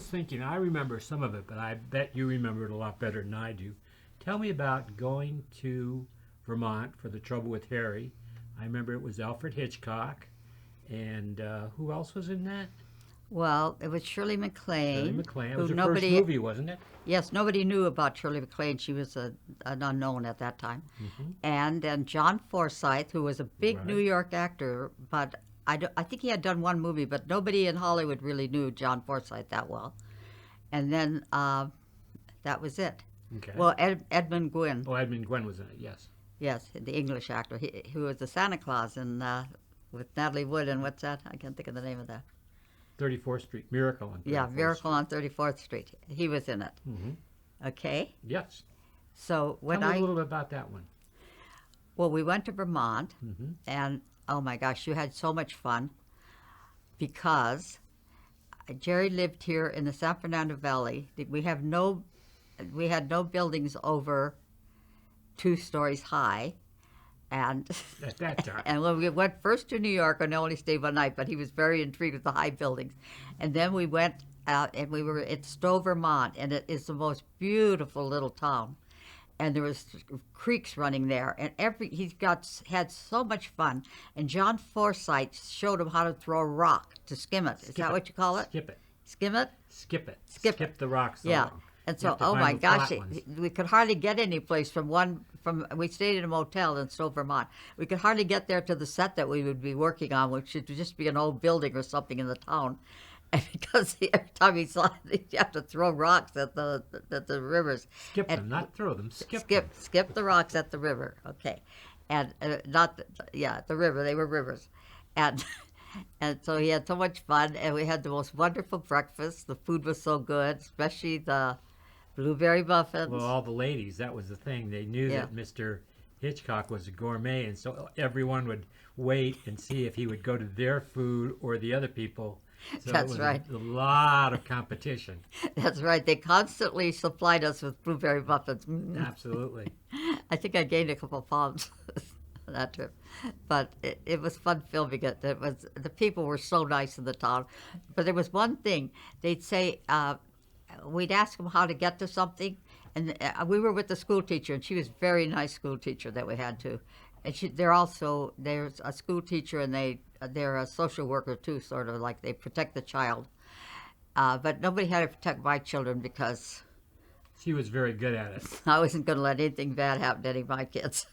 thinking, I remember some of it, but I bet you remember it a lot better than I do. Tell me about going to Vermont for The Trouble with Harry. I remember it was Alfred Hitchcock, and who else was in that? Well, it was Shirley Shirley MacLaine, MacLaine. It who was her first nobody, movie, wasn't it? yes, nobody knew about Shirley MacLaine. She was an unknown at that time. And then John Forsythe, who was a big New Right. York actor, but I think he had done one movie, but nobody in Hollywood really knew John Forsythe that well. And then that was it. Okay. Well, Edmund Gwynn, Oh, Edmund Gwenn was in it, yes. yes, the English actor, who was the Santa Claus in with Natalie Wood and what's that? I can't think of the name of that. 34th Street, Miracle on 34th Yeah, Miracle Street. on 34th Street. He was in it. Okay. Yes. So when Tell me a little bit about that one. well, we went to Vermont, and oh my gosh, you had so much fun because Jerry lived here in the San Fernando Valley. We had no buildings over 2 stories high, and At that time. and when we went first to New York, and only stayed one night, but he was very intrigued with the high buildings, and then we went out and we were at Stowe, Vermont, and it is the most beautiful little town. And there was creeks running there, and had so much fun. And John Forsythe showed him how to throw a rock to skim it. Is Skip that it. what you call it? Skip it. Skim it? Skip it. Skip it. the rocks Yeah. along. And You so, have to oh find my the gosh, flat ones. we could hardly get any place we stayed in a motel in Stowe, Vermont. We could hardly get there to the set that we would be working on, which should just be an old building or something in the town. And because every time he saw it, you have to throw rocks at the rivers. Skip And them, not throw them. Skip them. skip the rocks at the river. Okay, and not the river. They were rivers, and and so he had so much fun, and we had the most wonderful breakfast. The food was so good, especially the blueberry muffins. Well, all the ladies, that was the thing. They knew Yeah. that Mr. Hitchcock was a gourmet, and so everyone would wait and see if he would go to their food or the other people. So That's it was right. a lot of competition. That's right. They constantly supplied us with blueberry muffins. Absolutely. I think I gained a couple pounds on that trip, but it was fun filming it. The people were so nice in the town, but there was one thing they'd say. We'd ask them how to get to something, and we were with the school teacher, and she was a very nice school teacher that we had to. And there's a school teacher, and they're a social worker too, sort of like they protect the child. But nobody had to protect my children because She was very good at it. I wasn't going to let anything bad happen to any of my kids.